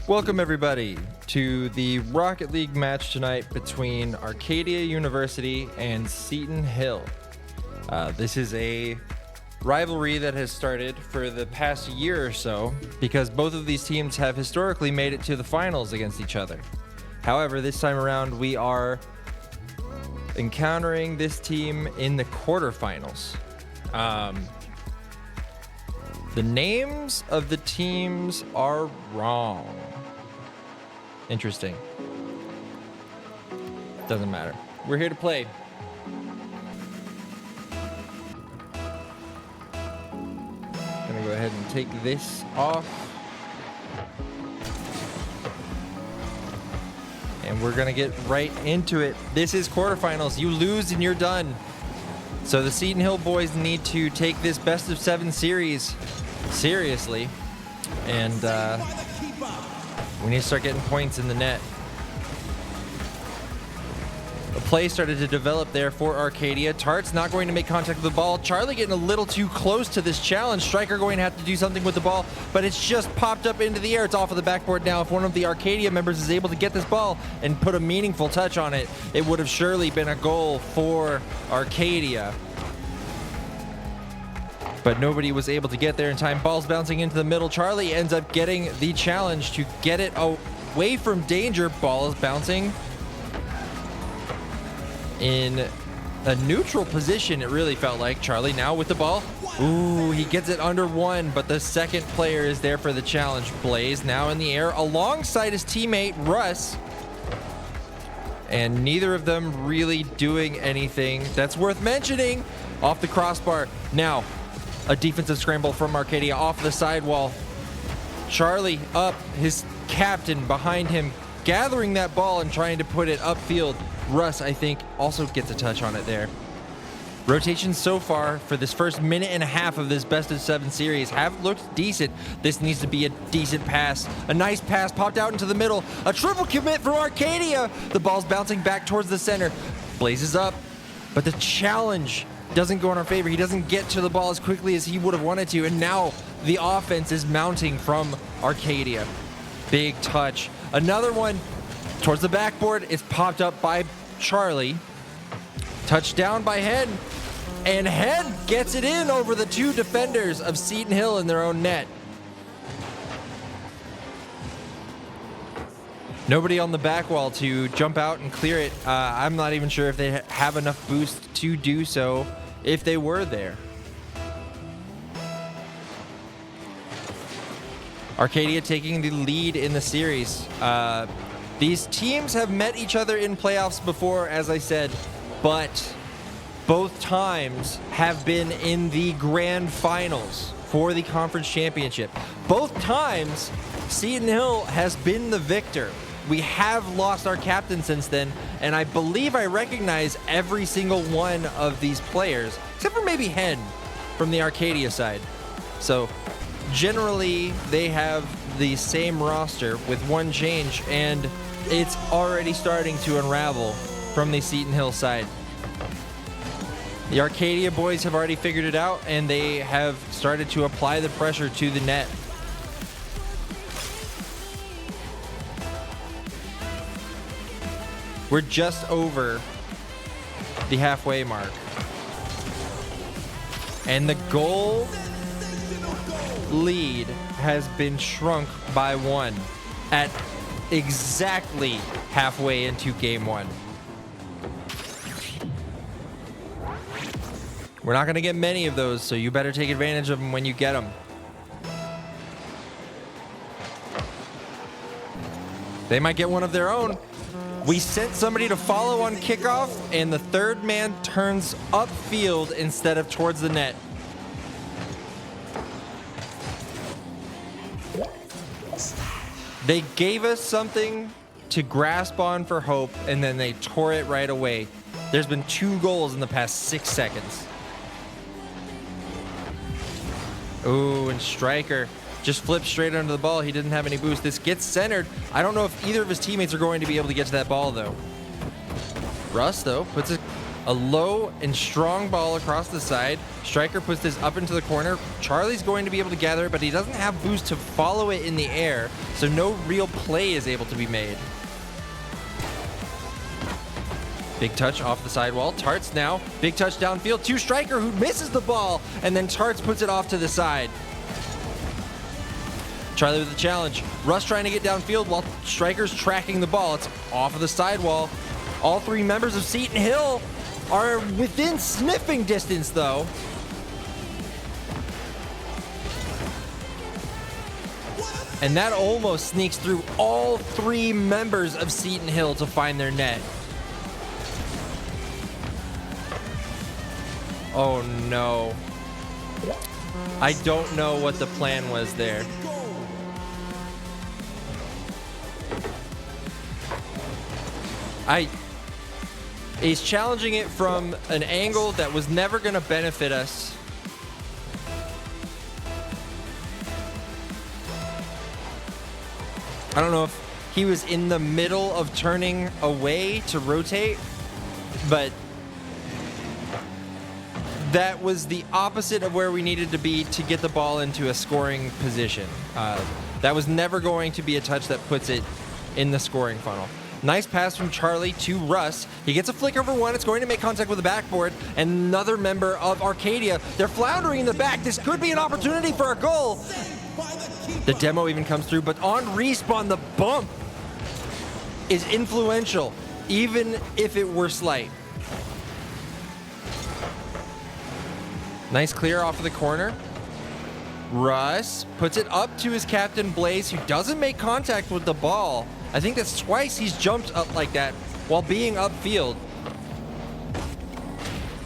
Welcome everybody to the Rocket League match tonight between Arcadia University and Seton Hill. This is a rivalry that has started for the past year or so because both of these teams have historically made it to the finals against each other. However, this time around we are encountering this team in the quarterfinals. The names of the teams are wrong. Interesting. Doesn't matter. We're here to play. Gonna go ahead and take this off. And we're gonna get right into it. This is quarterfinals. You lose and you're done. So the Seton Hill boys need to take this best of 7 series seriously. And we need to start getting points in the net. The play started to develop there for Arcadia. Tart's not going to make contact with the ball. Charlie getting a little too close to this challenge. Striker going to have to do something with the ball, but it's just popped up into the air. It's off of the backboard now. If one of the Arcadia members is able to get this ball and put a meaningful touch on it, it would have surely been a goal for Arcadia. But nobody was able to get there in time. Ball's bouncing into the middle. Charlie ends up getting the challenge to get it away from danger. Ball is bouncing in a neutral position, it really felt like. Charlie now with the ball. Ooh, he gets it under one, but the second player is there for the challenge. Blaze now in the air alongside his teammate, Russ. And neither of them really doing anything that's worth mentioning. Off the crossbar. Now, a defensive scramble from Arcadia off the sidewall. Charlie up, his captain behind him, gathering that ball and trying to put it upfield. Russ, I think, also gets a touch on it there. Rotations so far for this first minute and a half of this best of 7 series have looked decent. This needs to be a decent pass. A nice pass popped out into the middle. A triple commit from Arcadia. The ball's bouncing back towards the center. Blazes up, but the challenge doesn't go in our favor. He doesn't get to the ball as quickly as he would have wanted to, and now the offense is mounting from Arcadia. Big touch. Another one towards the backboard. It's popped up by Charlie. Touchdown by Head, and Head gets it in over the 2 defenders of Seton Hill in their own net. Nobody on the back wall to jump out and clear it. I'm not even sure if they have enough boost to do so if they were there. Arcadia taking the lead in the series. These teams have met each other in playoffs before, as I said, but both times have been in the grand finals for the conference championship. Both times, Seton Hill has been the victor. We have lost our captain since then, and I believe I recognize every single one of these players, except for maybe Hen from the Arcadia side. So generally, they have the same roster with one change, and it's already starting to unravel from the Seton Hill side. The Arcadia boys have already figured it out, and they have started to apply the pressure to the net. We're just over the halfway mark. And the goal lead has been shrunk by 1 at exactly halfway into game 1. We're not going to get many of those, so you better take advantage of them when you get them. They might get one of their own. We sent somebody to follow on kickoff, and the third man turns upfield instead of towards the net. They gave us something to grasp on for hope, and then they tore it right away. There's been 2 goals in the past 6 seconds. Ooh, and Striker just flipped straight under the ball. He didn't have any boost. This gets centered. I don't know if either of his teammates are going to be able to get to that ball, though. Russ, though, puts a low and strong ball across the side. Striker puts this up into the corner. Charlie's going to be able to gather it, but he doesn't have boost to follow it in the air, so no real play is able to be made. Big touch off the sidewall. Tarts now. Big touch downfield to Striker, who misses the ball, and then Tarts puts it off to the side. Charlie with the challenge. Russ trying to get downfield while Striker's tracking the ball. It's off of the sidewall. All 3 members of Seton Hill are within sniffing distance, though. And that almost sneaks through all 3 members of Seton Hill to find their net. Oh no. I don't know what the plan was there. He's challenging it from an angle that was never going to benefit us. I don't know if he was in the middle of turning away to rotate, but that was the opposite of where we needed to be to get the ball into a scoring position. That was never going to be a touch that puts it in the scoring funnel. Nice pass from Charlie to Russ. He gets a flick over one. It's going to make contact with the backboard. And another member of Arcadia. They're floundering in the back. This could be an opportunity for a goal. The demo even comes through, but on respawn, the bump is influential, even if it were slight. Nice clear off of the corner. Russ puts it up to his captain, Blaze, who doesn't make contact with the ball. I think that's twice he's jumped up like that while being upfield.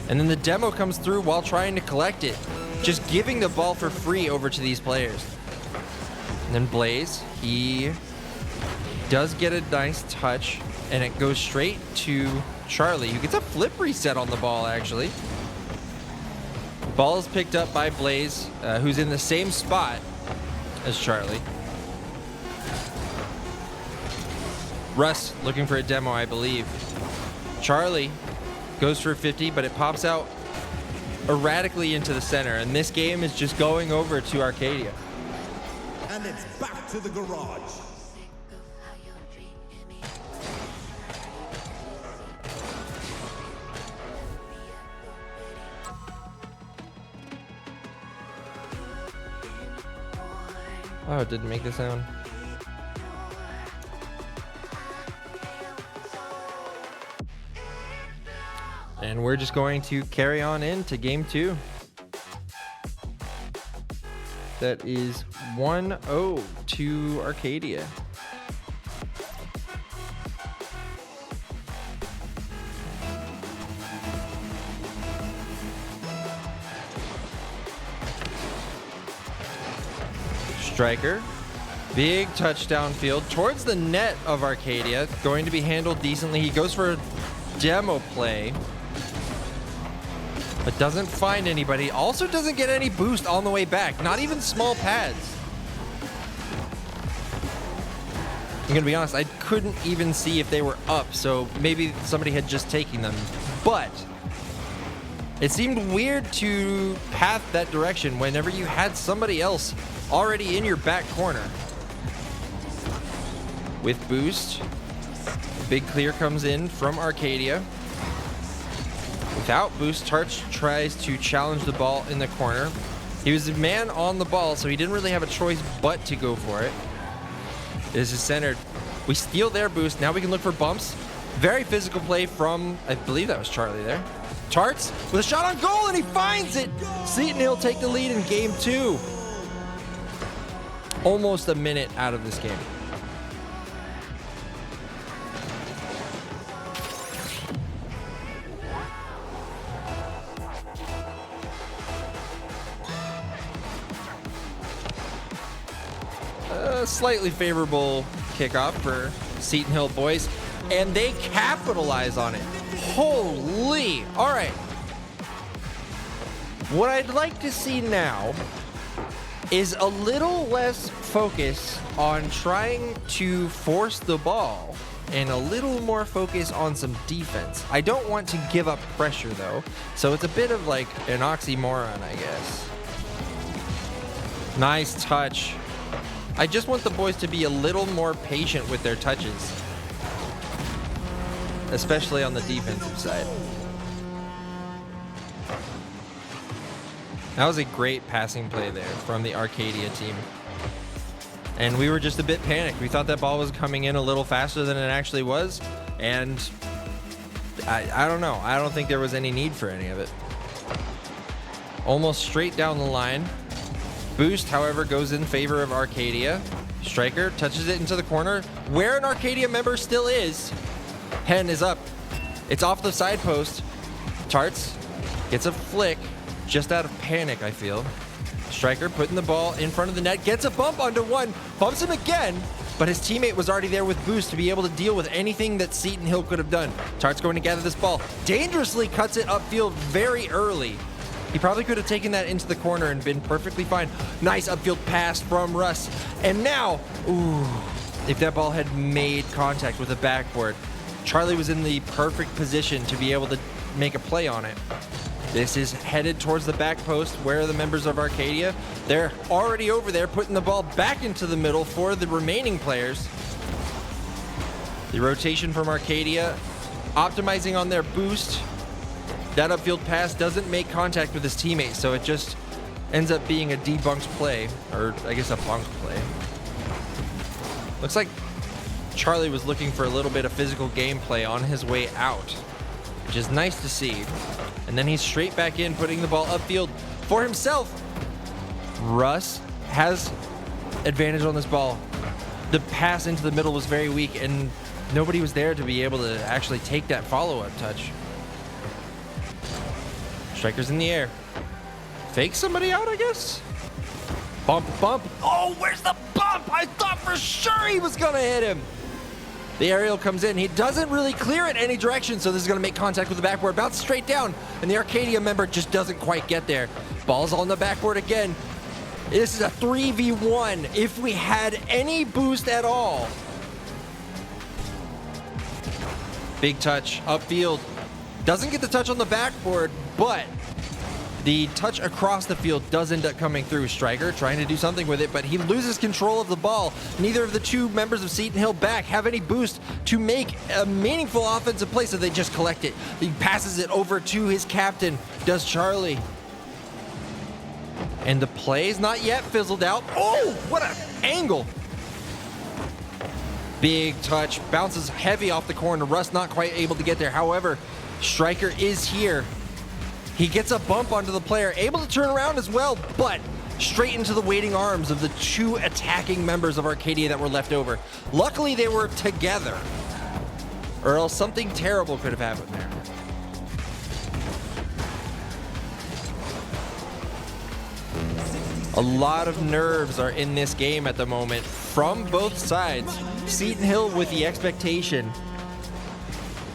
And then the demo comes through while trying to collect it, just giving the ball for free over to these players. And then Blaze, he does get a nice touch, and it goes straight to Charlie, who gets a flip reset on the ball, actually. Ball is picked up by Blaze, who's in the same spot as Charlie. Russ looking for a demo, I believe. Charlie goes for 50, but it pops out erratically into the center, and this game is just going over to Arcadia. And it's back to the garage. Oh, it didn't make the sound. And we're just going to carry on into game 2. That is 1-0 to Arcadia. Striker, big touchdown field towards the net of Arcadia, going to be handled decently. He goes for a demo play, but doesn't find anybody. Also doesn't get any boost on the way back, not even small pads. I'm gonna be honest, I couldn't even see if they were up, so maybe somebody had just taken them. But it seemed weird to path that direction whenever you had somebody else already in your back corner. With boost, big clear comes in from Arcadia. Without boost, Tarch tries to challenge the ball in the corner. He was a man on the ball, so he didn't really have a choice but to go for it. This is centered. We steal their boost. Now we can look for bumps. Very physical play from, I believe that was Charlie there. Tarts with a shot on goal, and he finds it. Seton Hill take the lead in game 2. Almost a minute out of this game. a slightly favorable kickoff for Seton Hill boys, and they capitalize on it. Holy! All right. What I'd like to see now is a little less focus on trying to force the ball and a little more focus on some defense. I don't want to give up pressure though, so it's a bit of like an oxymoron, I guess. Nice touch. I just want the boys to be a little more patient with their touches, especially on the defensive side. That was a great passing play there from the Arcadia team. And we were just a bit panicked. We thought that ball was coming in a little faster than it actually was. And I don't know. I don't think there was any need for any of it. Almost straight down the line. Boost, however, goes in favor of Arcadia. Striker touches it into the corner where an Arcadia member still is. Hen is up. It's off the side post. Tarts gets a flick just out of panic, I feel. Striker putting the ball in front of the net, gets a bump onto one, bumps him again, but his teammate was already there with Boost to be able to deal with anything that Seton Hill could have done. Tart's going to gather this ball, dangerously cuts it upfield very early. He probably could have taken that into the corner and been perfectly fine. Nice upfield pass from Russ. And now, ooh, if that ball had made contact with the backboard, Charlie was in the perfect position to be able to make a play on it. This is headed towards the back post where the members of Arcadia, they're already over there putting the ball back into the middle for the remaining players. The rotation from Arcadia, optimizing on their boost. That upfield pass doesn't make contact with his teammate, so it just ends up being a debunked play, or I guess a bunked play. Looks like Charlie was looking for a little bit of physical gameplay on his way out, which is nice to see. And then he's straight back in, putting the ball upfield for himself. Russ has advantage on this ball. The pass into the middle was very weak, and nobody was there to be able to actually take that follow-up touch. Striker's in the air. Fake somebody out, I guess? Bump, bump. Oh, where's the bump? I thought for sure he was gonna hit him. The aerial comes in. He doesn't really clear it any direction, so this is going to make contact with the backboard. Bounces straight down, and the Arcadia member just doesn't quite get there. Ball's on the backboard again. This is a 3v1 if we had any boost at all. Big touch upfield. Doesn't get the touch on the backboard, but the touch across the field does end up coming through. Striker trying to do something with it, but he loses control of the ball. Neither of the two members of Seton Hill back have any boost to make a meaningful offensive play, so they just collect it. He passes it over to his captain, does Charlie. And the play is not yet fizzled out. Oh, what an angle. Big touch, bounces heavy off the corner. Russ not quite able to get there. However, Striker is here. He gets a bump onto the player, able to turn around as well, but straight into the waiting arms of the two attacking members of Arcadia that were left over. Luckily, they were together, or else something terrible could have happened there. A lot of nerves are in this game at the moment from both sides. Seton Hill with the expectation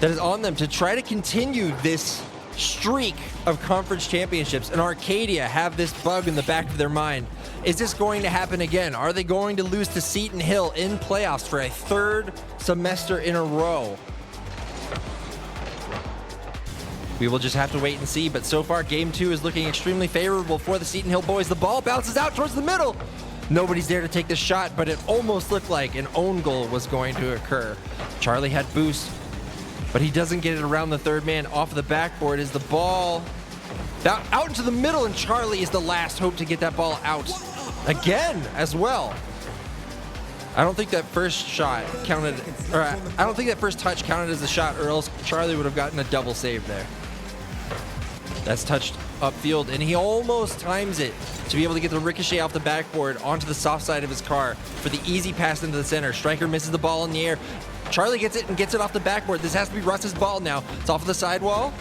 that is on them to try to continue this streak of conference championships, and Arcadia have this bug in the back of their mind. Is this going to happen again? Are they going to lose to Seton Hill in playoffs for a third semester in a row? We will just have to wait and see, but so far game 2 is looking extremely favorable for the Seton Hill boys. The ball bounces out towards the middle. Nobody's there to take the shot, but it almost looked like an own goal was going to occur. Charlie had boost, but he doesn't get it around the third man. Off the backboard is the ball out into the middle, and Charlie is the last hope to get that ball out again as well. I don't think that first shot counted, or I don't think that first touch counted as a shot, or else Charlie would have gotten a double save there. That's touched upfield, and he almost times it to be able to get the ricochet off the backboard onto the soft side of his car for the easy pass into the center. Striker misses the ball in the air. Charlie gets it and gets it off the backboard. This has to be Russ's ball now. It's off of the sidewall,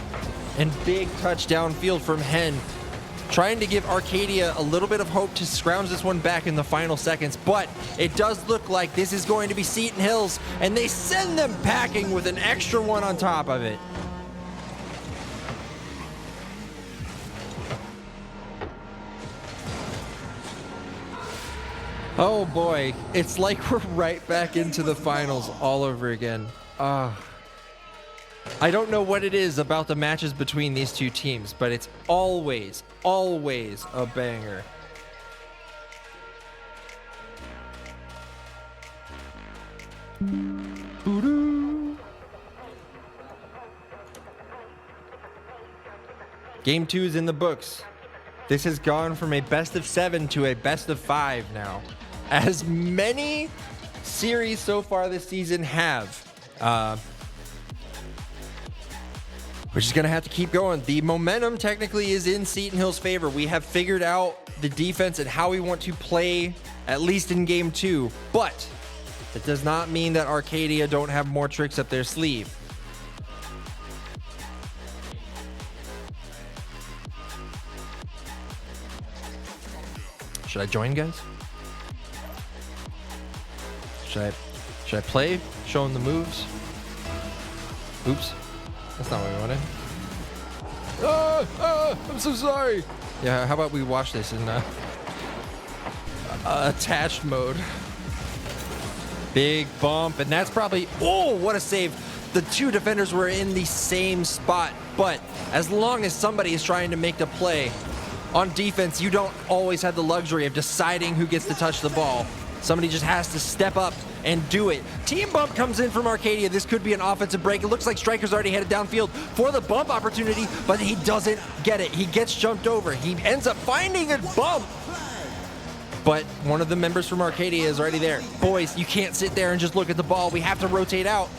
and big touch downfield from Hen. trying to give Arcadia a little bit of hope to scrounge this one back in the final seconds, but it does look like this is going to be Seton Hills, and they send them packing with an extra one on top of it. Oh boy, it's like we're right back into the finals all over again. I don't know what it is about the matches between these two teams, but it's always, always a banger. Game 2 is in the books. This has gone from a best of 7 to a best of 5 now. As many series so far this season have. We're just going to have to keep going. The momentum technically is in Seton Hill's favor. We have figured out the defense and how we want to play, at least in game 2. But it does not mean that Arcadia don't have more tricks up their sleeve. Should I join, guys? Should I play? Showing the moves? Oops. That's not what we wanted. I'm so sorry. Yeah, how about we watch this in attached mode? Big bump, and that's probably, oh, what a save. The two defenders were in the same spot, but as long as somebody is trying to make the play, on defense, you don't always have the luxury of deciding who gets to touch the ball. Somebody just has to step up and do it. Team bump comes in from Arcadia. This could be an offensive break. It looks like Striker's already headed downfield for the bump opportunity, but he doesn't get it. He gets jumped over. He ends up finding a bump, but one of the members from Arcadia is already there. Boys, you can't sit there and just look at the ball. We have to rotate out.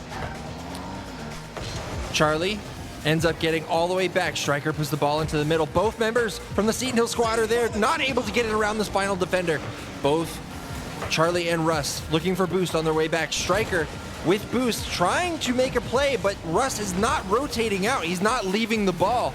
Charlie ends up getting all the way back. Striker puts the ball into the middle. Both members from the Seton Hill squad are there, not able to get it around this final defender. Both Charlie and Russ looking for boost on their way back. Striker with boost trying to make a play, but Russ is not rotating out. He's not leaving the ball.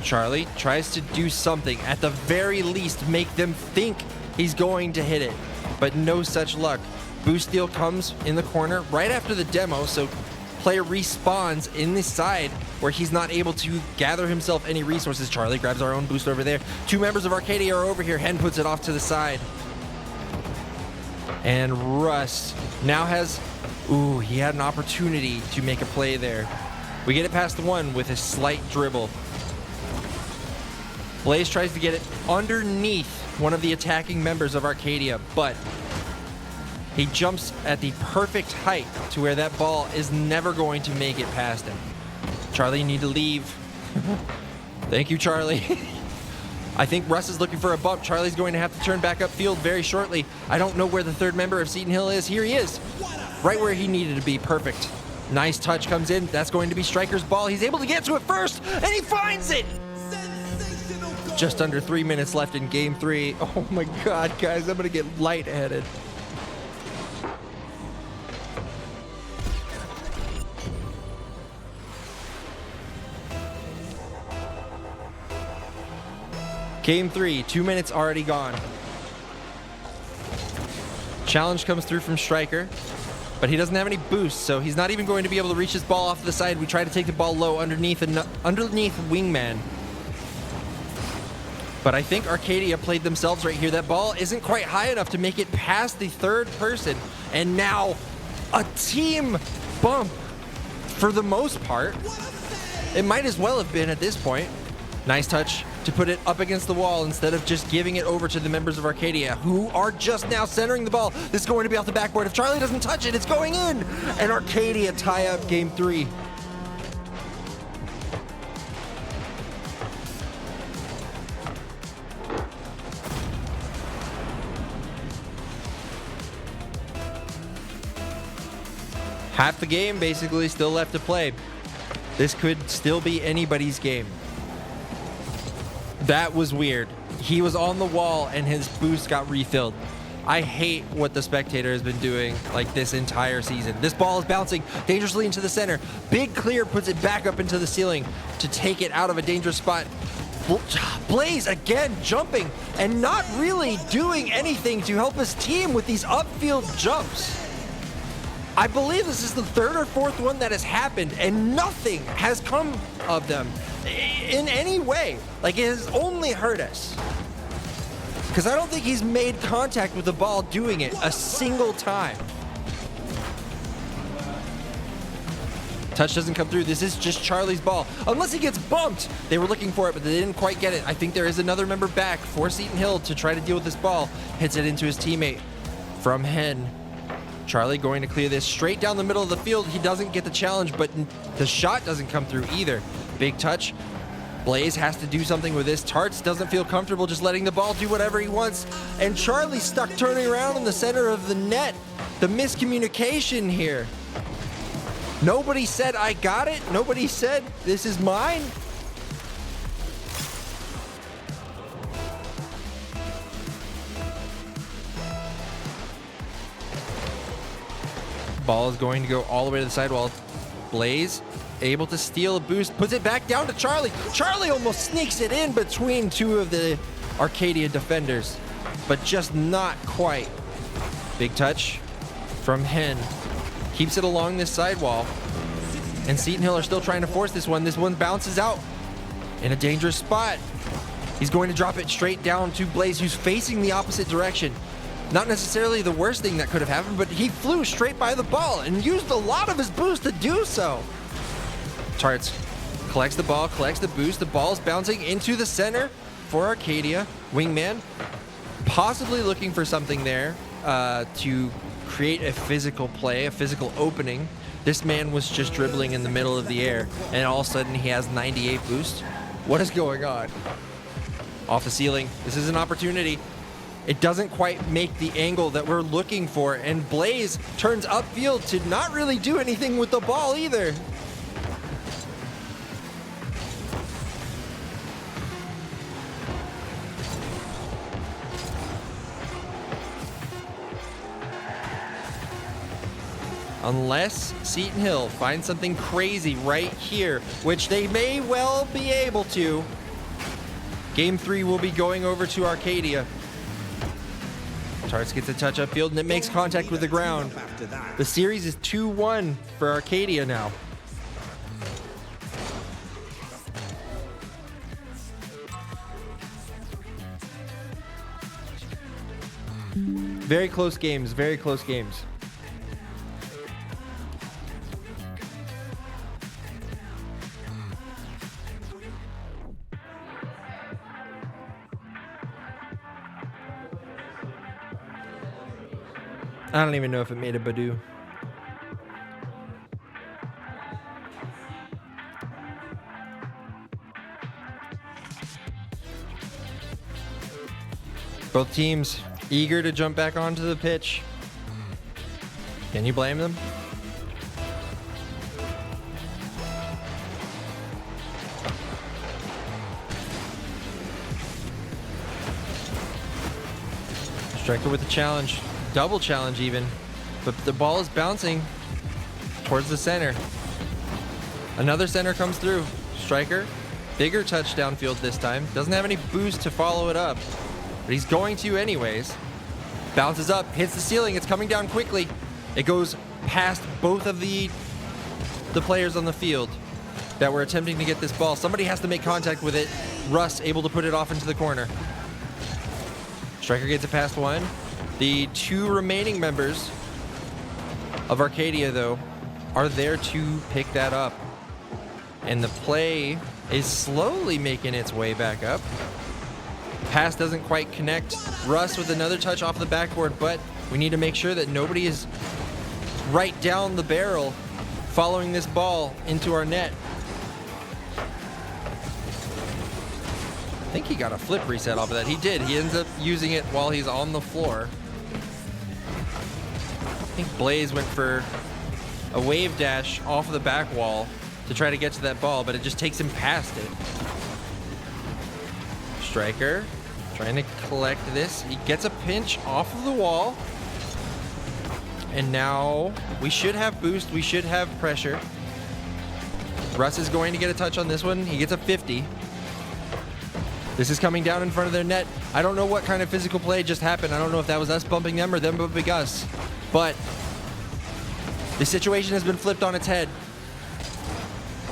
Charlie tries to do something, at the very least make them think he's going to hit it, but no such luck. Boost steal comes in the corner right after the demo, so player respawns in this side where he's not able to gather himself any resources. Charlie grabs our own boost over there. Two members of Arcadia are over here. Hen puts it off to the side. And Russ now has, ooh, he had an opportunity to make a play there. We get it past the one with a slight dribble. Blaze tries to get it underneath one of the attacking members of Arcadia, but he jumps at the perfect height to where that ball is never going to make it past him. Charlie, you need to leave. Thank you, Charlie. I think Russ is looking for a bump. Charlie's going to have to turn back upfield very shortly. I don't know where the third member of Seton Hill is. Here he is, right where he needed to be. Perfect. Nice touch comes in. That's going to be Striker's ball. He's able to get to it first, and he finds it. Just under 3 minutes left in game 3. Oh my God, guys, I'm gonna get lightheaded. Game 3, 2 minutes already gone. Challenge comes through from Striker, but he doesn't have any boost, so he's not even going to be able to reach his ball off to the side. We try to take the ball low underneath wingman. But I think Arcadia played themselves right here. That ball isn't quite high enough to make it past the third person. And now a team bump for the most part. It might as well have been at this point. Nice touch to put it up against the wall instead of just giving it over to the members of Arcadia, who are just now centering the ball. This is going to be off the backboard. If Charlie doesn't touch it, it's going in. And Arcadia tie up game 3. Half the game basically still left to play. This could still be anybody's game. That was weird. He was on the wall and his boost got refilled. I hate what the spectator has been doing like this entire season. This ball is bouncing dangerously into the center. Big clear puts it back up into the ceiling to take it out of a dangerous spot. Blaze again jumping and not really doing anything to help his team with these upfield jumps. I believe this is the third or fourth one that has happened and nothing has come of them in any way. Like, it has only hurt us. Because I don't think he's made contact with the ball doing it a single time. Touch doesn't come through. This is just Charlie's ball. Unless he gets bumped. They were looking for it, but they didn't quite get it. I think there is another member back for Seton Hill to try to deal with this ball. Hits it into his teammate from Hen. Charlie going to clear this straight down the middle of the field. He doesn't get the challenge, but the shot doesn't come through either. Big touch. Blaze has to do something with this. Tarts doesn't feel comfortable just letting the ball do whatever he wants. And Charlie's stuck turning around in the center of the net. The miscommunication here. Nobody said, I got it. Nobody said, this is mine. Ball is going to go all the way to the sidewall. Blaze able to steal a boost, puts it back down to Charlie. Charlie almost sneaks it in between two of the Arcadia defenders, but just not quite. Big touch from Hen. Keeps it along this sidewall. And Seton Hill are still trying to force this one. This one bounces out in a dangerous spot. He's going to drop it straight down to Blaze, who's facing the opposite direction. Not necessarily the worst thing that could have happened, but he flew straight by the ball and used a lot of his boost to do so. Tarts collects the ball, collects the boost. The ball is bouncing into the center for Arcadia. Wingman possibly looking for something there to create a physical play, a physical opening. This man was just dribbling in the middle of the air, and all of a sudden he has 98 boost. What is going on? Off the ceiling. This is an opportunity. It doesn't quite make the angle that we're looking for, and Blaze turns upfield to not really do anything with the ball either. Unless Seton Hill finds something crazy right here, which they may well be able to. Game 3 will be going over to Arcadia. Tarts gets a touch upfield and it makes contact with the ground. The series is 2-1 for Arcadia now. Very close games, very close games. I don't even know if it made a Badoo. Both teams eager to jump back onto the pitch. Can you blame them? Striker with the challenge. Double challenge even, but the ball is bouncing towards the center. Another center comes through. Striker, bigger touch downfield this time. Doesn't have any boost to follow it up, but he's going to anyways. Bounces up, hits the ceiling. It's coming down quickly. It goes past both of the players on the field that were attempting to get this ball. Somebody has to make contact with it. Russ able to put it off into the corner. Striker gets it past one. The two remaining members of Arcadia, though, are there to pick that up. And the play is slowly making its way back up. Pass doesn't quite connect. Russ with another touch off the backboard, but we need to make sure that nobody is right down the barrel following this ball into our net. I think he got a flip reset off of that. He did. He ends up using it while he's on the floor. I think Blaze went for a wave dash off of the back wall to try to get to that ball, but it just takes him past it. Striker Trying to collect this. He gets a pinch off of the wall. And now we should have boost. We should have pressure. Russ is going to get a touch on this one. He gets a 50. This is coming down in front of their net. I don't know what kind of physical play just happened. I don't know if that was us bumping them or them bumping us. But the situation has been flipped on its head.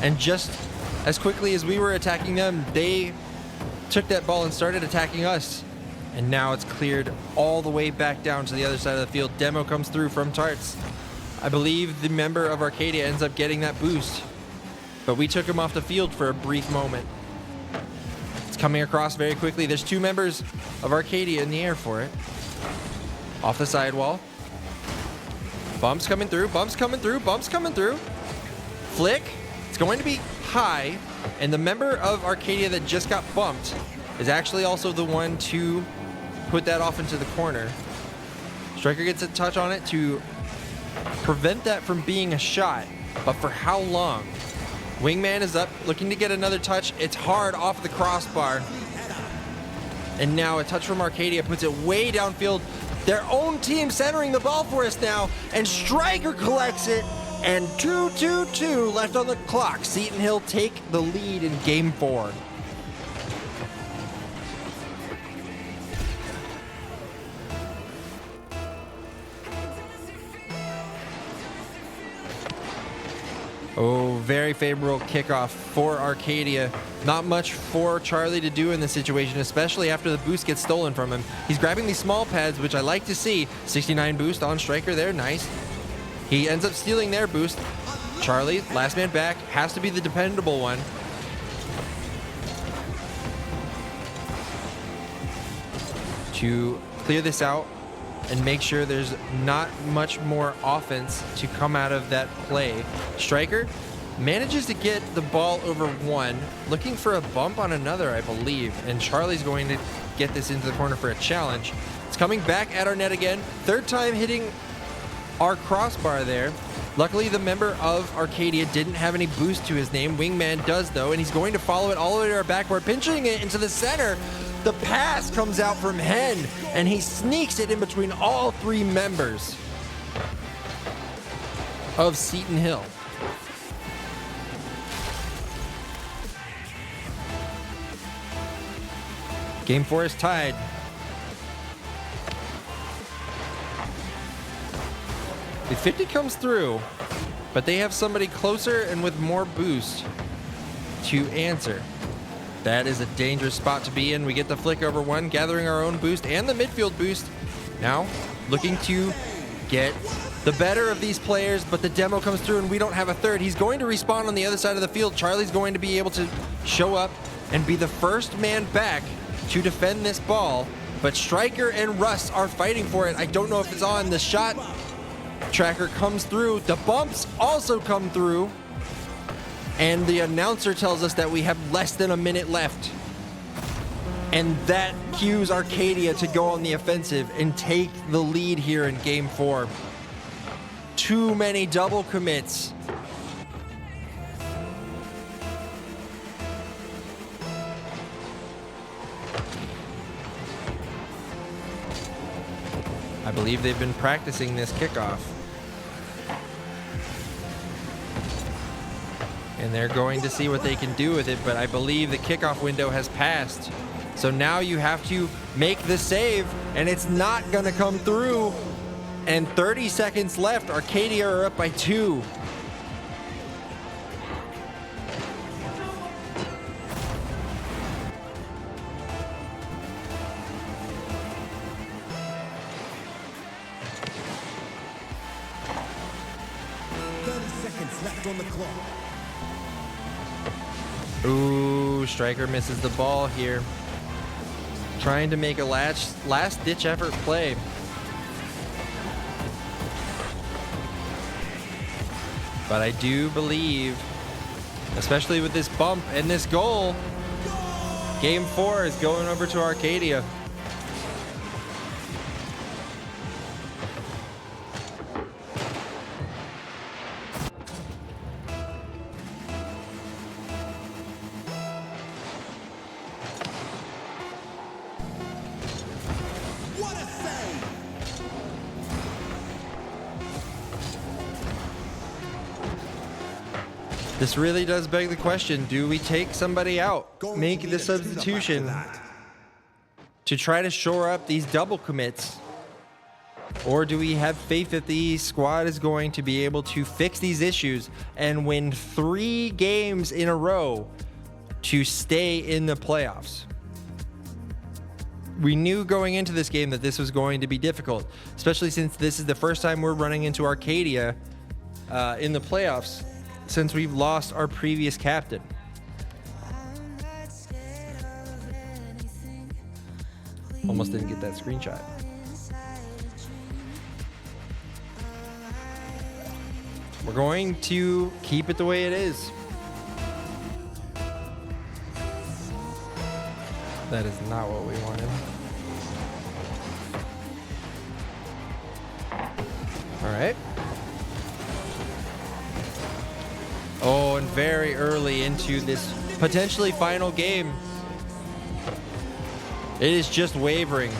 And just as quickly as we were attacking them, they took that ball and started attacking us. And now it's cleared all the way back down to the other side of the field. Demo comes through from Tarts. I believe the member of Arcadia ends up getting that boost. But we took him off the field for a brief moment. It's coming across very quickly. There's 2 members of Arcadia in the air for it. Off the sidewall. Bumps coming through, bumps coming through, bumps coming through. Flick. It's going to be high. And the member of Arcadia that just got bumped is actually also the one to put that off into the corner. Striker gets a touch on it to prevent that from being a shot. But for how long? Wingman is up, looking to get another touch. It's hard off the crossbar. And now a touch from Arcadia puts it way downfield. Their own team centering the ball for us now. And Striker collects it. And 2-2-2 left on the clock. Seton Hill take the lead in game 4. Oh, very favorable kickoff for Arcadia. Not much for Charlie to do in this situation, especially after the boost gets stolen from him. He's grabbing these small pads, which I like to see. 69 boost on Striker there, nice. He ends up stealing their boost. Charlie, last man back, has to be the dependable one. To clear this out and make sure there's not much more offense to come out of that play. Striker manages to get the ball over one, looking for a bump on another, I believe, and Charlie's going to get this into the corner for a challenge. It's coming back at our net again. 3rd time hitting our crossbar there. Luckily, the member of Arcadia didn't have any boost to his name. Wingman does, though, and he's going to follow it all the way to our backboard, pinching it into the center. The pass comes out from Hen, and he sneaks it in between all 3 members of Seton Hill. Game 4 is tied. The 50 comes through, but they have somebody closer and with more boost to answer. That is a dangerous spot to be in. We get the flick over one, gathering our own boost and the midfield boost. Now looking to get the better of these players, but the demo comes through and we don't have a third. He's going to respawn on the other side of the field. Charlie's going to be able to show up and be the first man back to defend this ball, but Striker and Russ are fighting for it. I don't know if it's on. The shot tracker comes through. The bumps also come through. And the announcer tells us that we have less than a minute left. And that cues Arcadia to go on the offensive and take the lead here in game 4. Too many double commits. I believe they've been practicing this kickoff. And they're going to see what they can do with it, but I believe the kickoff window has passed. So now you have to make the save, and it's not going to come through. And 30 seconds left. Arcadia are up by 2. Left on the clock. Ooh, Striker misses the ball here. Trying to make a last-ditch effort play. But I do believe, especially with this bump and this goal, game 4 is going over to Arcadia. This really does beg the question, do we take somebody out, make the substitution to try to shore up these double commits? Or do we have faith that the squad is going to be able to fix these issues and win 3 games in a row to stay in the playoffs? We knew going into this game that this was going to be difficult, especially since this is the first time we're running into Arcadia in the playoffs since we've lost our previous captain. Almost didn't get that screenshot. We're going to keep it the way it is. That is not what we wanted. All right. Oh, and very early into this potentially final game, it is just wavering.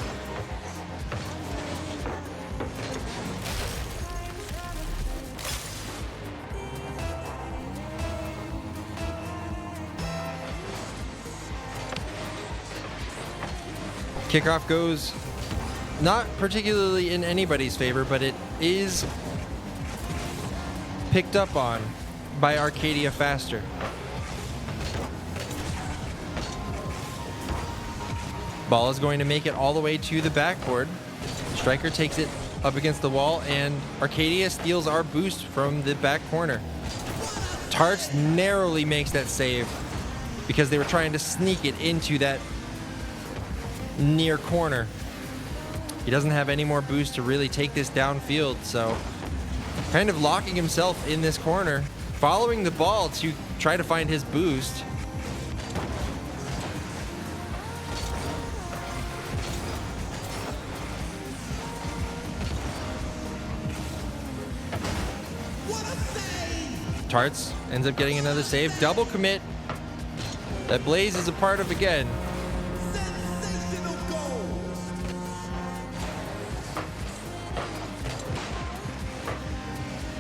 Kickoff goes not particularly in anybody's favor, but it is picked up on by Arcadia faster. Ball is going to make it all the way to the backboard. Striker takes it up against the wall, and Arcadia steals our boost from the back corner. Tarts narrowly makes that save because they were trying to sneak it into that near corner. He doesn't have any more boost to really take this downfield, so kind of locking himself in this corner, following the ball to try to find his boost. Tarts ends up getting another save. Double commit that Blaze is a part of again.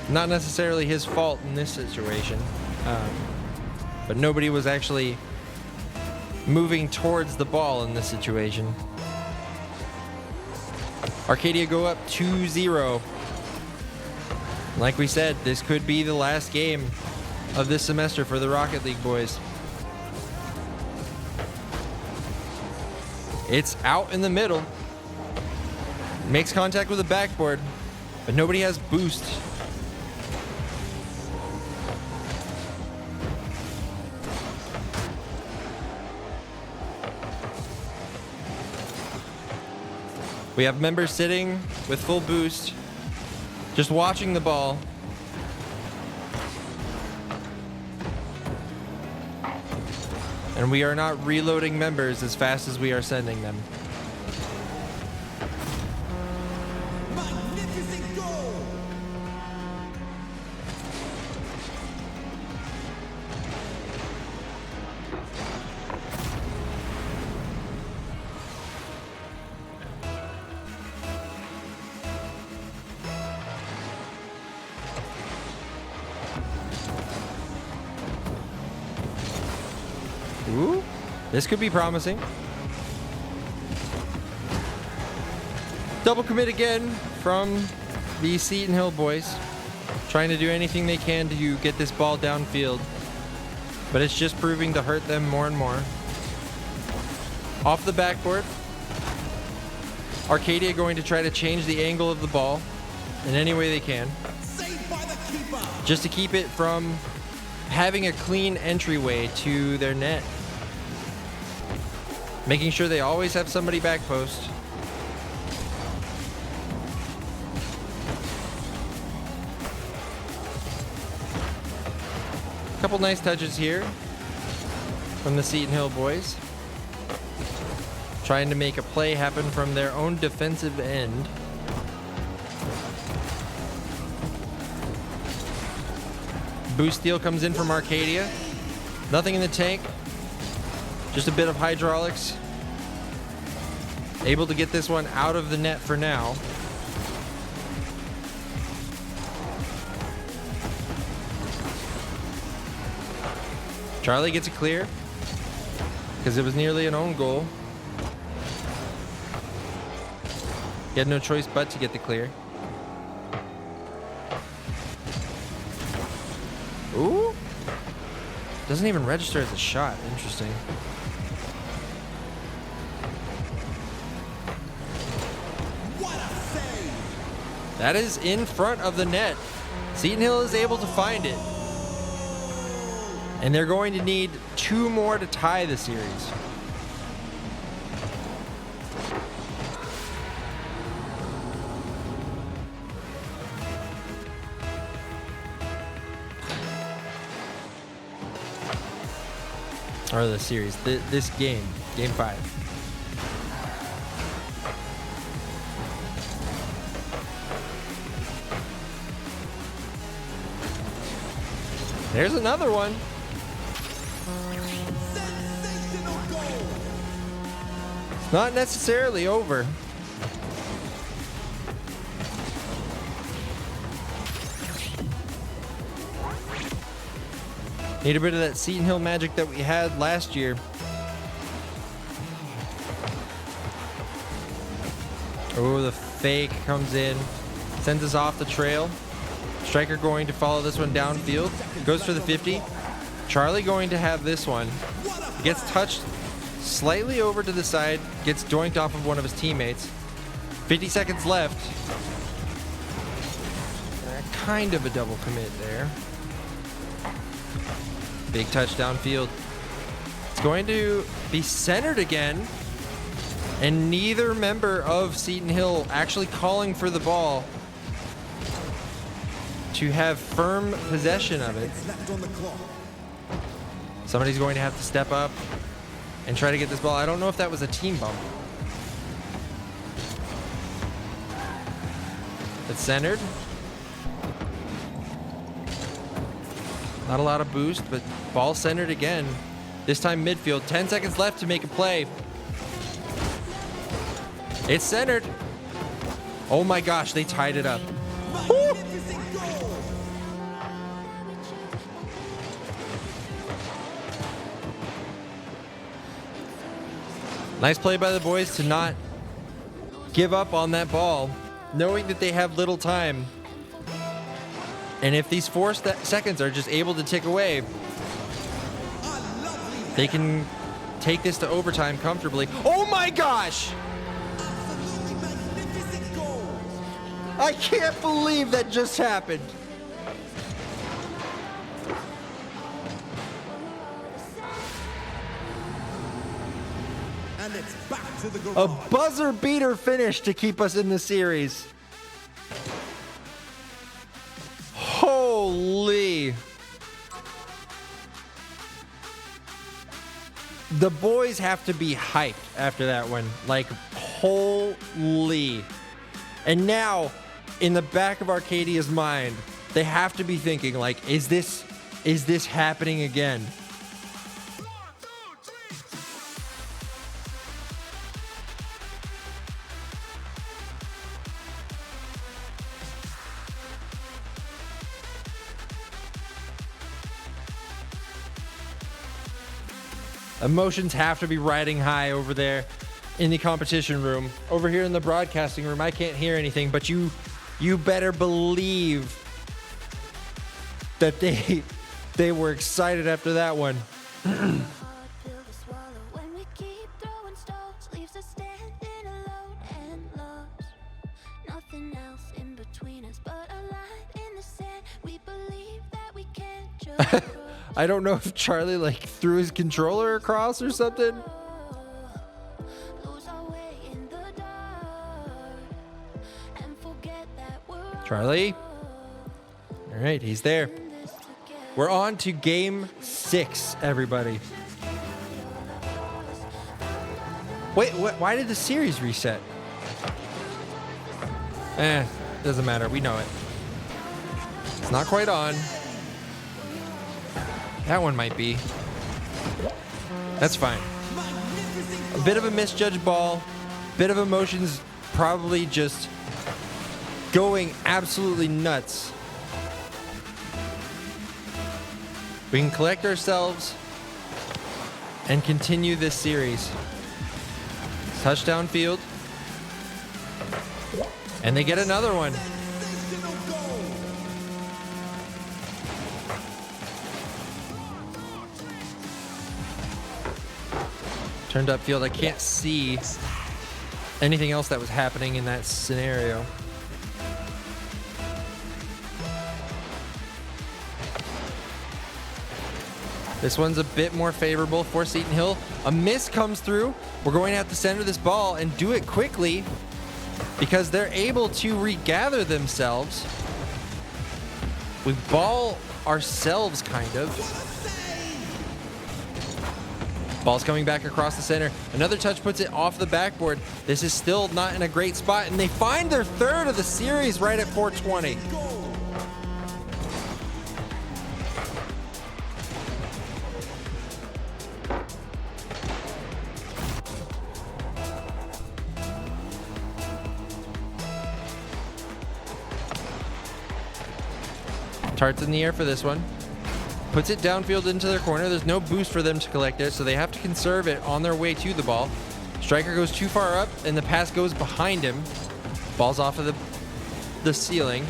Not necessarily his fault in this situation, but nobody was actually moving towards the ball in this situation. Arcadia go up 2-0. Like we said, this could be the last game of this semester for the Rocket League boys. It's out in the middle. Makes contact with the backboard, but nobody has boost. We have members sitting with full boost, just watching the ball. And we are not reloading members as fast as we are sending them. Magnificent goal! Ooh, this could be promising. Double commit again from the Seton Hill boys. Trying to do anything they can to get this ball downfield. But it's just proving to hurt them more and more. Off the backboard. Arcadia going to try to change the angle of the ball in any way they can. Saved by the keeper! Just to keep it from having a clean entryway to their net. Making sure they always have somebody back post. Couple nice touches here from the Seton Hill boys. Trying to make a play happen from their own defensive end. Boost steal comes in from Arcadia. Nothing in the tank. Just a bit of hydraulics. Able to get this one out of the net for now. Charlie gets a clear because it was nearly an own goal. He had no choice but to get the clear. Ooh. Doesn't even register as a shot. Interesting. What a save! That is in front of the net. Seton Hill is able to find it. And they're going to need 2 more to tie the series. Or the series, this game, game 5. There's another one. Sensational goal! It's not necessarily over. Need a bit of that Seton Hill magic that we had last year. Oh, the fake comes in, sends us off the trail. Striker going to follow this one downfield. Goes for the 50. Charlie going to have this one. Gets touched slightly over to the side. Gets doinked off of one of his teammates. 50 seconds left. Kind of a double commit there. Big touch downfield. It's going to be centered again. And neither member of Seton Hill actually calling for the ball to have firm possession of it. Left on the clock. Somebody's going to have to step up and try to get this ball. I don't know if that was a team bump. It's centered. Not a lot of boost, but ball centered again. This time midfield. 10 seconds left to make a play. It's centered. Oh my gosh, they tied it up. Magnificent goal! Nice play by the boys to not give up on that ball, knowing that they have little time. And if these 4 seconds are just able to tick away, they can take this to overtime comfortably. Oh my gosh! Absolutely magnificent goal! I can't believe that just happened. And it's back to the A garage. buzzer beater finish to keep us in the series. Holy. The boys have to be hyped after that one. Like, holy. And now, in the back of Arcadia's mind, they have to be thinking, like, is this happening again? Emotions have to be riding high over there in the competition room. Over here in the broadcasting room, I can't hear anything, but you better believe that they were excited after that one. I don't know if Charlie like threw his controller across or something. Charlie. All right, he's there. We're on to game 6, everybody. Wait, why did the series reset? Doesn't matter. We know it. It's not quite on. That one might be. That's fine. A bit of a misjudged ball. Bit of emotions probably just going absolutely nuts. We can collect ourselves. and continue this series. Touchdown field. And they get another one. Sensational goal. Turned up field. I can't see anything else that was happening in that scenario. This one's a bit more favorable for Seton Hill. A miss comes through. We're going to have to center this ball and do it quickly because they're able to regather themselves. We ball ourselves, kind of. Ball's coming back across the center. Another touch puts it off the backboard. This is still not in a great spot, and they find their third of the series right at 420. Tarts in the air for this one. Puts it downfield into their corner. There's no boost for them to collect it, so they have to conserve it on their way to the ball. Striker goes too far up, and the pass goes behind him. Ball's off of the ceiling.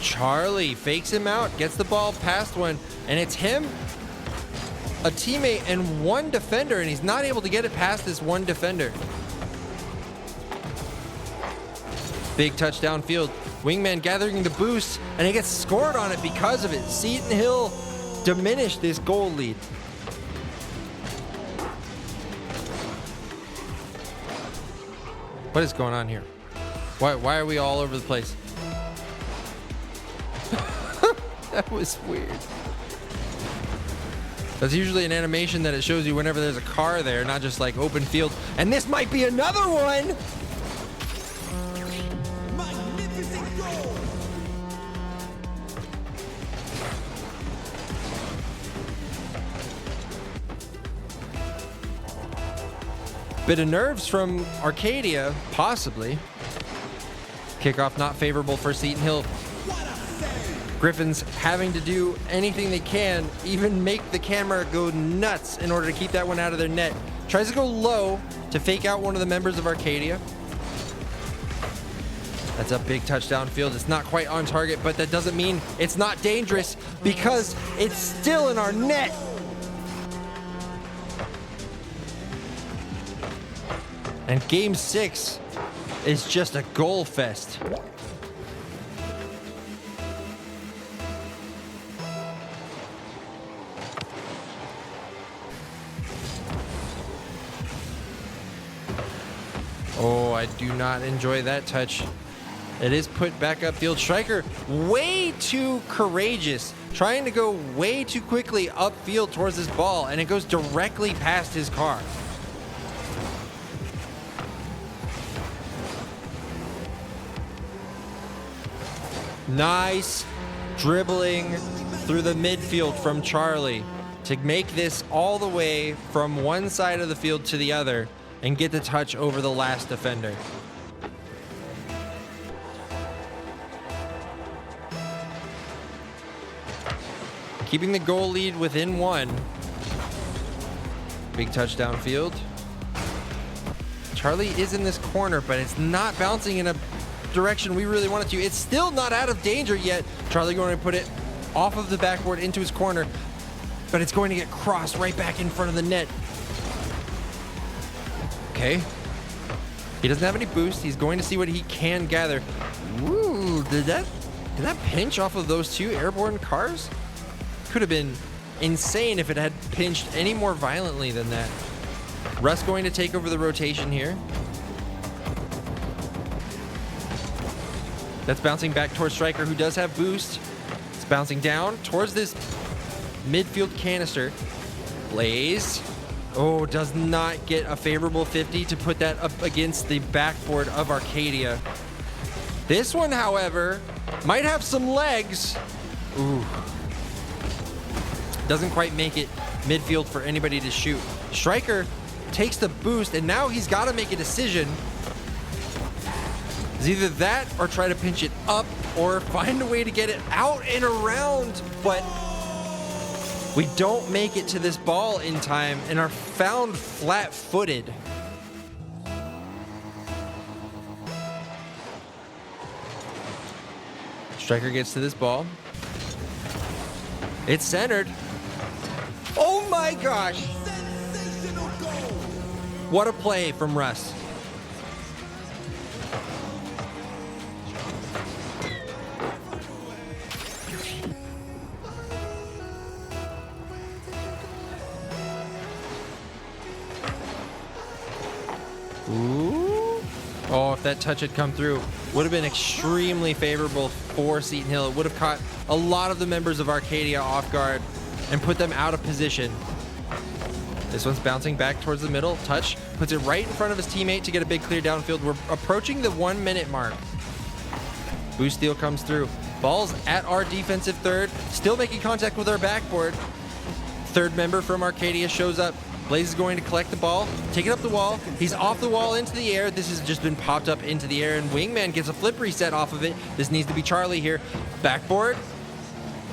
Charlie fakes him out, gets the ball past one, and it's him, a teammate, and one defender, and he's not able to get it past this one defender. Big touchdown field. Wingman gathering the boost, and he gets scored on it because of it. Seton Hill diminished this goal lead. What is going on here? Why are we all over the place? That was weird. That's usually an animation that it shows you whenever there's a car there, not just like open field. And this might be another one. Magnificent goal. Bit of nerves from Arcadia, possibly. Kickoff not favorable for Seton Hill. What a save. Griffins having to do anything they can, even make the camera go nuts in order to keep that one out of their net. Tries to go low to fake out one of the members of Arcadia. That's a big touchdown field. It's not quite on target, but that doesn't mean it's not dangerous because it's still in our net. And game 6 is just a goal fest. Oh, I do not enjoy that touch. It is put back upfield. Striker way too courageous, trying to go way too quickly upfield towards this ball, and it goes directly past his car. Nice dribbling through the midfield from Charlie to make this all the way from one side of the field to the other and get the touch over the last defender. Keeping the goal lead within one. Big touchdown field. Charlie is in this corner, but it's not bouncing in a direction we really want it to. It's still not out of danger yet. Charlie going to put it off of the backboard into his corner, but it's going to get crossed right back in front of the net. Okay. He doesn't have any boost. He's going to see what he can gather. Ooh, did that pinch off of those two airborne cars? Could have been insane if it had pinched any more violently than that. Russ going to take over the rotation here. That's bouncing back towards Striker, who does have boost. It's bouncing down towards this midfield canister. Blaze. Oh, does not get a favorable 50 to put that up against the backboard of Arcadia. This one, however, might have some legs. Ooh. Doesn't quite make it midfield for anybody to shoot. Striker takes the boost, and now he's got to make a decision. It's either that or try to pinch it up or find a way to get it out and around, but We don't make it to this ball in time and are found flat-footed. Striker gets to this ball. It's centered. Oh my gosh! Sensational goal. What a play from Russ. Ooh. Oh, if that touch had come through, would have been extremely favorable for Seton Hill. It would have caught a lot of the members of Arcadia off guard and put them out of position. This one's bouncing back towards the middle. Touch puts it right in front of his teammate to get a big clear downfield. We're approaching the 1 minute mark. Boost steal comes through. Ball's at our defensive third, still making contact with our backboard. Third member from Arcadia shows up. Blaze is going to collect the ball, take it up the wall. He's off the wall into the air. This has just been popped up into the air, and Wingman gets a flip reset off of it. This needs to be Charlie here. Backboard.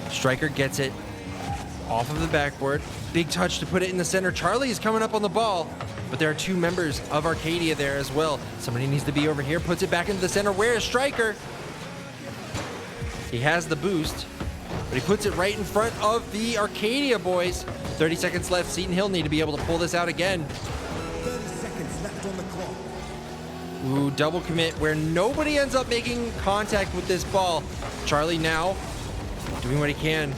Striker gets it off of the backboard. Big touch to put it in the center. Charlie is coming up on the ball, but there are two members of Arcadia there as well. Somebody needs to be over here, puts it back into the center. Where is Striker? He has the boost, but he puts it right in front of the Arcadia boys. 30 seconds left. Seton Hill need to be able to pull this out again. 30 seconds left on the clock. Ooh, double commit where nobody ends up making contact with this ball. Charlie now doing what he can.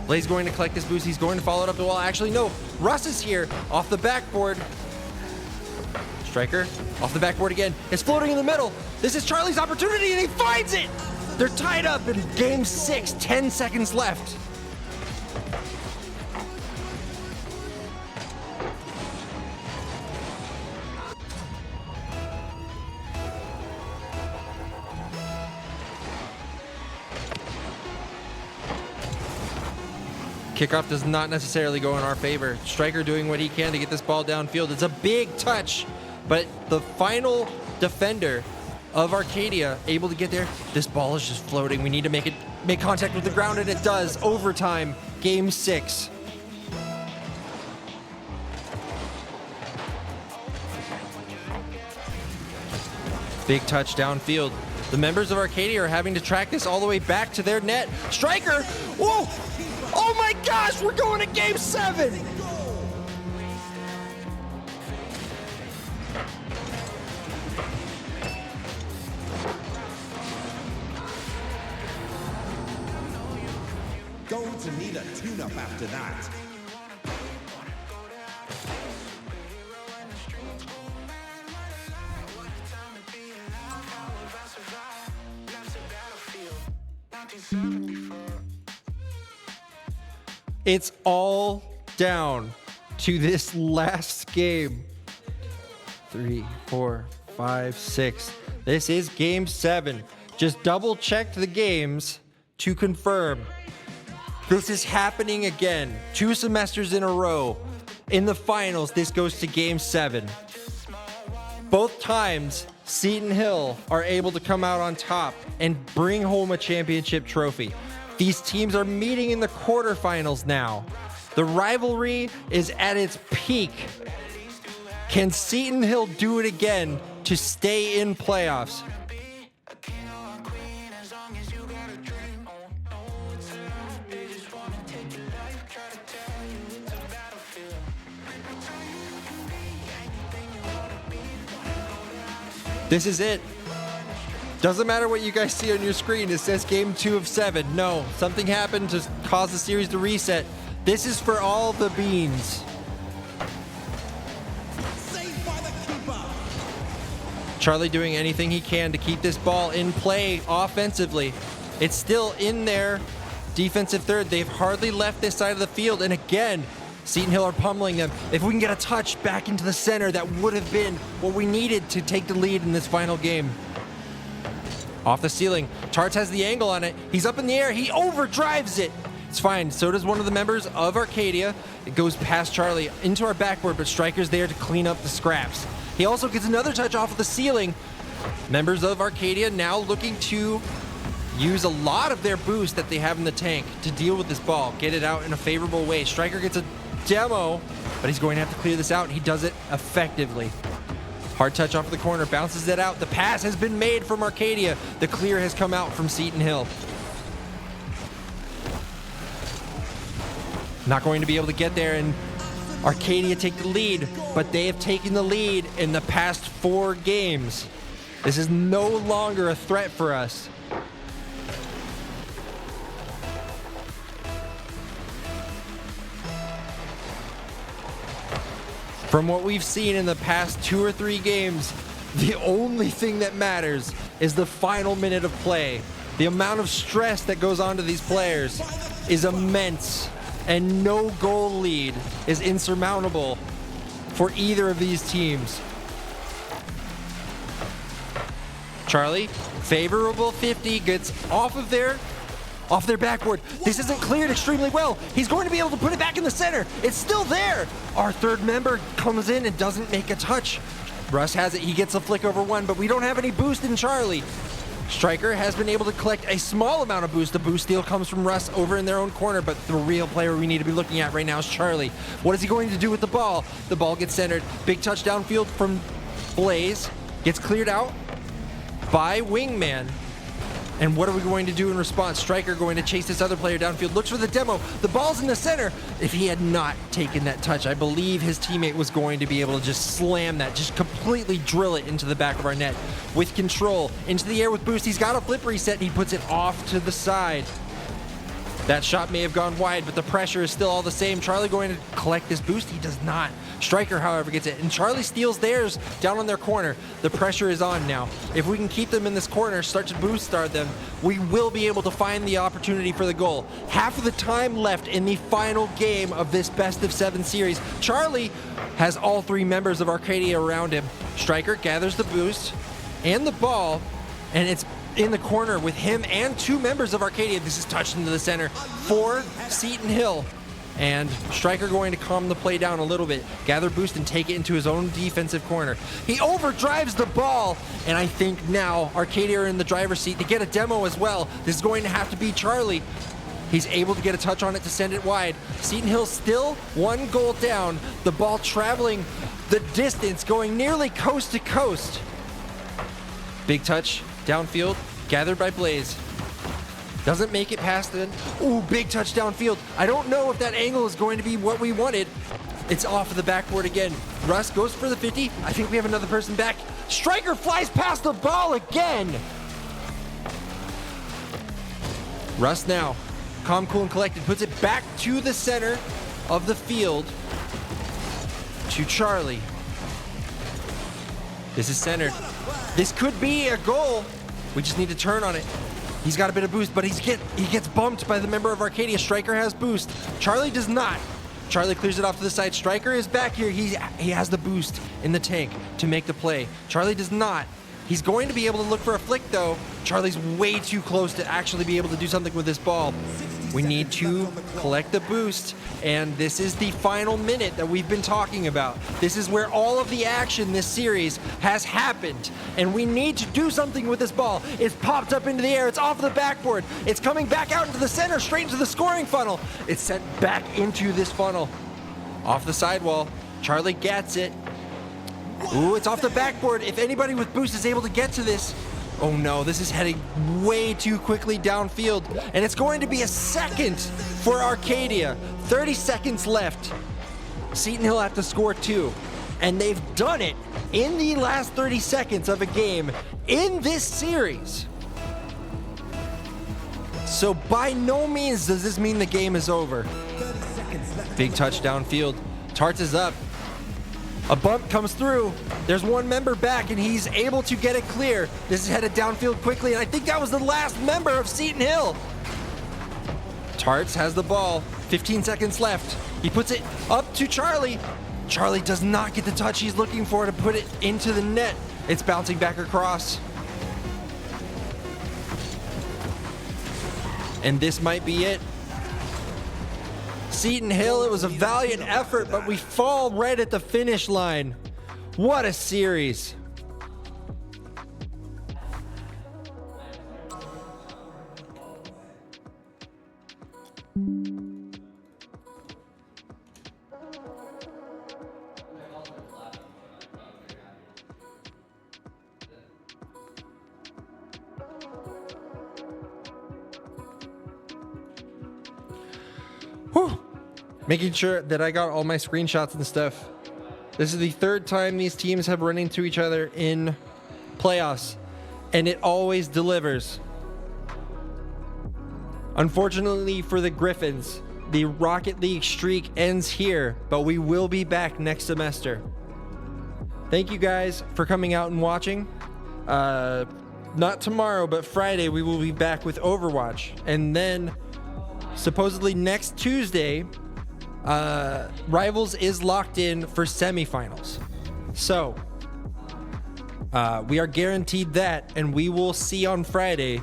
Blaze going to collect this boost. He's going to follow it up the wall. Actually, no. Russ is here off the backboard. Striker off the backboard again. It's floating in the middle. This is Charlie's opportunity, and he finds it. They're tied up in game 6. 10 seconds left. Kickoff does not necessarily go in our favor. Striker doing what he can to get this ball downfield. It's a big touch, but the final defender of Arcadia able to get there. This ball is just floating. We need to make contact with the ground, and it does. Overtime, game 6. Big touch downfield. The members of Arcadia are having to track this all the way back to their net. Striker! Whoa! Oh my gosh, we're going to game 7! Going to need a tune-up after that. It's all down to this last game. 3, 4, 5, 6. This is game 7. Just double checked the games to confirm. This is happening again. 2 semesters in a row. In the finals, this goes to game 7. Both times, Seton Hill are able to come out on top and bring home a championship trophy. These teams are meeting in the quarterfinals now. The rivalry is at its peak. Can Seton Hill do it again to stay in playoffs? This is it. Doesn't matter what you guys see on your screen. It says game 2 of 7. No, something happened to cause the series to reset. This is for all the beans. Saved by the keeper. Charlie doing anything he can to keep this ball in play offensively. It's still in their defensive third. They've hardly left this side of the field. And again, Seton Hill are pummeling them. If we can get a touch back into the center, that would have been what we needed to take the lead in this final game. Off the ceiling, Tarts has the angle on it. He's up in the air, he overdrives it. It's fine, so does one of the members of Arcadia. It goes past Charlie into our backboard, but Striker's there to clean up the scraps. He also gets another touch off of the ceiling. Members of Arcadia now looking to use a lot of their boost that they have in the tank to deal with this ball, get it out in a favorable way. Striker gets a demo, but he's going to have to clear this out, and he does it effectively. Hard touch off the corner, bounces it out. The pass has been made from Arcadia. The clear has come out from Seton Hill. Not going to be able to get there, and Arcadia take the lead, but they have taken the lead in the past 4 games. This is no longer a threat for us. From what we've seen in the past 2 or 3 games, the only thing that matters is the final minute of play. The amount of stress that goes onto these players is immense, and no goal lead is insurmountable for either of these teams. Charlie, favorable 50, gets off their backboard. This isn't cleared extremely well. He's going to be able to put it back in the center. It's still there. Our third member comes in and doesn't make a touch. Russ has it. He gets a flick over 1, but we don't have any boost in Charlie. Striker has been able to collect a small amount of boost. The boost steal comes from Russ over in their own corner, but the real player we need to be looking at right now is Charlie. What is he going to do with the ball? The ball gets centered. Big touch downfield from Blaze. Gets cleared out by Wingman. And what are we going to do in response? Striker going to chase this other player downfield, looks for the demo. The ball's in the center. If he had not taken that touch, I believe his teammate was going to be able to just slam that, just completely drill it into the back of our net. With control, into the air with boost. He's got a flip reset. He puts it off to the side. That shot may have gone wide, but the pressure is still all the same. Charlie going to collect this boost. He does not. Striker, however, gets it, and Charlie steals theirs down on their corner. The pressure is on now. If we can keep them in this corner, start to boost start them, we will be able to find the opportunity for the goal. Half of the time left in the final game of this best of 7 series. Charlie has all 3 members of Arcadia around him. Striker gathers the boost and the ball, and it's in the corner with him and 2 members of Arcadia. This is touched into the center for Seton Hill. And Striker going to calm the play down a little bit, gather boost and take it into his own defensive corner. He overdrives the ball, and I think now Arcadia are in the driver's seat to get a demo as well. This is going to have to be Charlie. He's able to get a touch on it to send it wide. Seton Hill still 1 goal down. The ball traveling the distance, going nearly coast to coast. Big touch downfield, gathered by Blaze. Doesn't make it past it. Ooh, big touch downfield. I don't know if that angle is going to be what we wanted. It's off of the backboard again. Russ goes for the 50. I think we have another person back. Striker flies past the ball again. Russ now, calm, cool, and collected, puts it back to the center of the field to Charlie. This is centered. This could be a goal. We just need to turn on it. He's got a bit of boost, but he gets bumped by the member of Arcadia. Striker has boost. Charlie does not. Charlie clears it off to the side. Striker is back here. He has the boost in the tank to make the play. Charlie does not. He's going to be able to look for a flick, though. Charlie's way too close to actually be able to do something with this ball. We need to collect the boost, and this is the final minute that we've been talking about. This is where all of the action this series has happened, and we need to do something with this ball. It's popped up into the air. It's off the backboard. It's coming back out into the center, straight into the scoring funnel. It's sent back into this funnel. Off the sidewall. Charlie gets it. Ooh, it's off the backboard. If anybody with boost is able to get to this. Oh no, this is heading way too quickly downfield. And it's going to be a second for Arcadia. 30 seconds left. Seton Hill have to score 2. And they've done it in the last 30 seconds of a game in this series. So by no means does this mean the game is over. Big touch downfield. Tarts is up. A bump comes through. There's 1 member back, and he's able to get it clear. This is headed downfield quickly, and I think that was the last member of Seton Hill. Tarts has the ball. 15 seconds left. He puts it up to Charlie. Charlie does not get the touch he's looking for to put it into the net. It's bouncing back across. And this might be it. Seton Hill, it was a valiant effort, but we fall right at the finish line. What a series. making sure that I got all my screenshots and stuff. This is the third time these teams have run into each other in playoffs, and it always delivers. Unfortunately for the Griffins, the Rocket League streak ends here, but we will be back next semester. Thank you guys for coming out and watching. Not tomorrow, but Friday, we will be back with Overwatch. And then, supposedly next Tuesday, Rivals is locked in for semifinals. So, we are guaranteed that, and we will see on Friday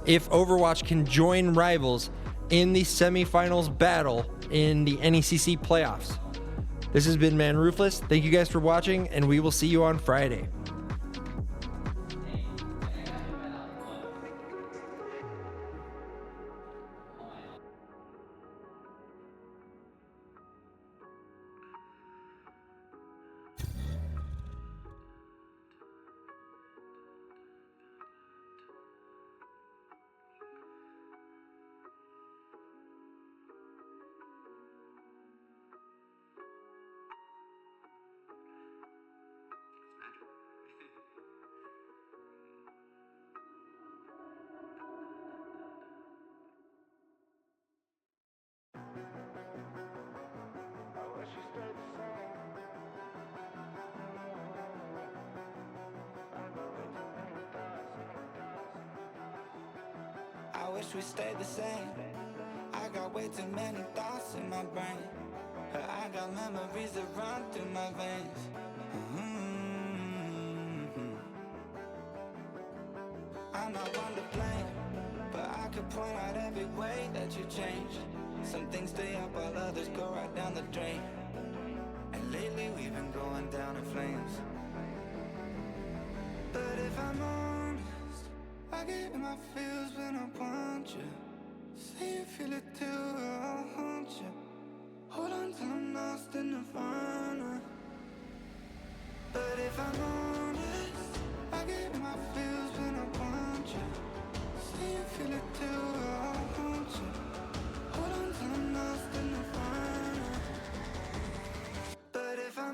if Overwatch can join Rivals in the semifinals battle in the NECC playoffs. This has been Man Ruthless. Thank you guys for watching, and we will see you on Friday. I wish we stayed the same. I got way too many thoughts in my brain, but I got memories that run through my veins. I'm not one to blame, but I could point out every way that you changed. Some things stay up while others go right down the drain. And lately we've been going down in flames. But if I'm honest, I get in my feels when I want you. Say you feel it too, I'll haunt you. Hold on till I'm lost in nirvana. But if I'm honest, I get in my feels when I want you. Say you feel it too, I'll haunt you. Hold on till I'm lost in nirvana. But if I'm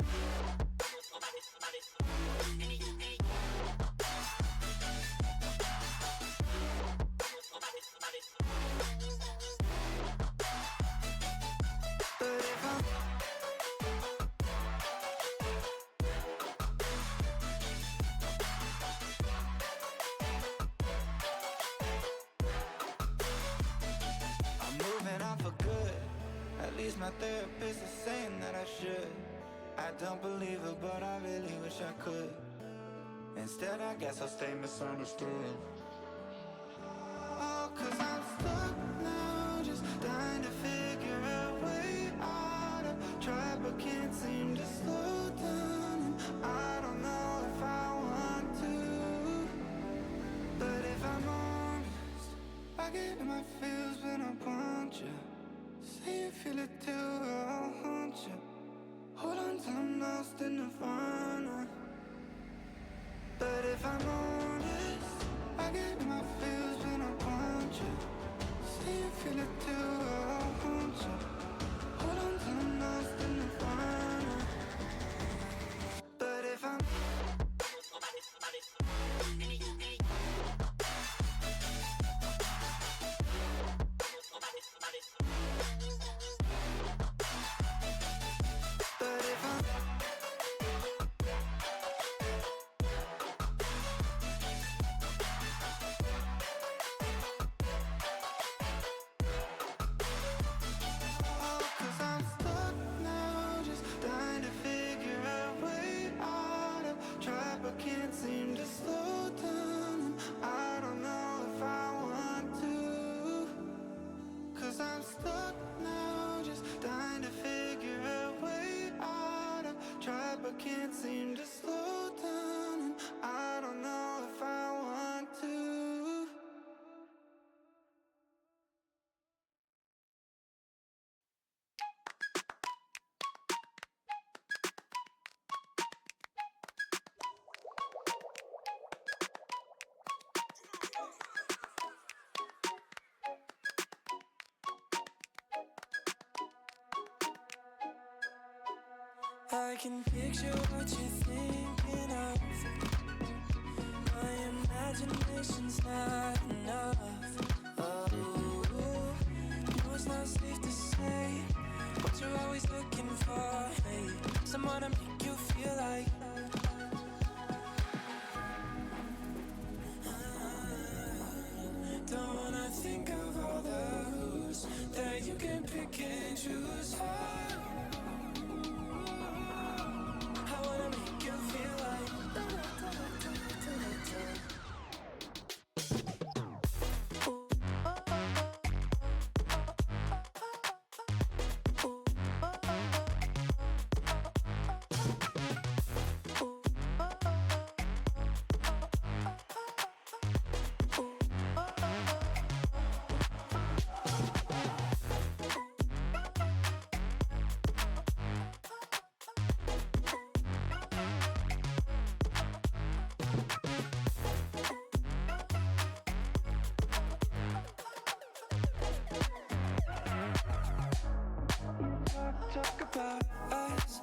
moving on for good. At least my therapist is saying that I should. I don't believe it, but I really wish I could. Instead, I guess I'll stay misunderstood. Oh, 'cause I'm stuck now, just trying to figure a way out. I've tried but can't seem to slow down, and I don't know if I want to. But if I'm honest, I get in my feels when I want you. Say you feel it too, I'll haunt you. Hold on till I'm lost in nirvana. But if I'm honest, I get in my feels when I want you. Say you feel it too, I'll haunt you. Hold on till I'm lost in nirvana. But if I'm I can picture what you're thinking of. My imagination's not enough. Oh, no, it's not safe to say what you're always looking for. Hey, someone to make you feel like. Don't wanna think of all the who's that you can pick and choose. I wanna make you feel like. Talk about us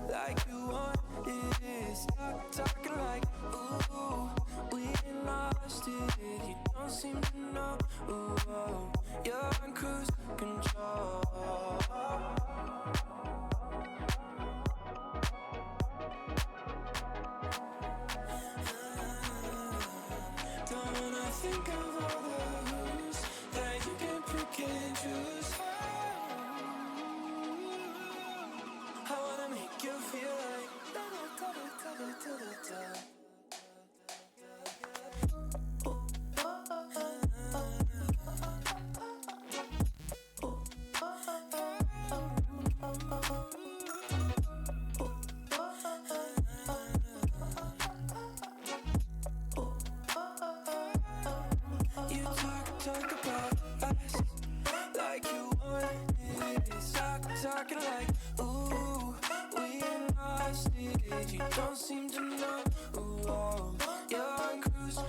like you want it. Stop talking like, ooh, we ain't lost it. You don't seem to know, ooh, you're in cruise control. Don't wanna think of all the who's that you can pick and choose. I wanna make you feel like you talk about us like you want it. Talking like, ooh, we ain't lost it. You don't seem to know, ooh, you're on cruise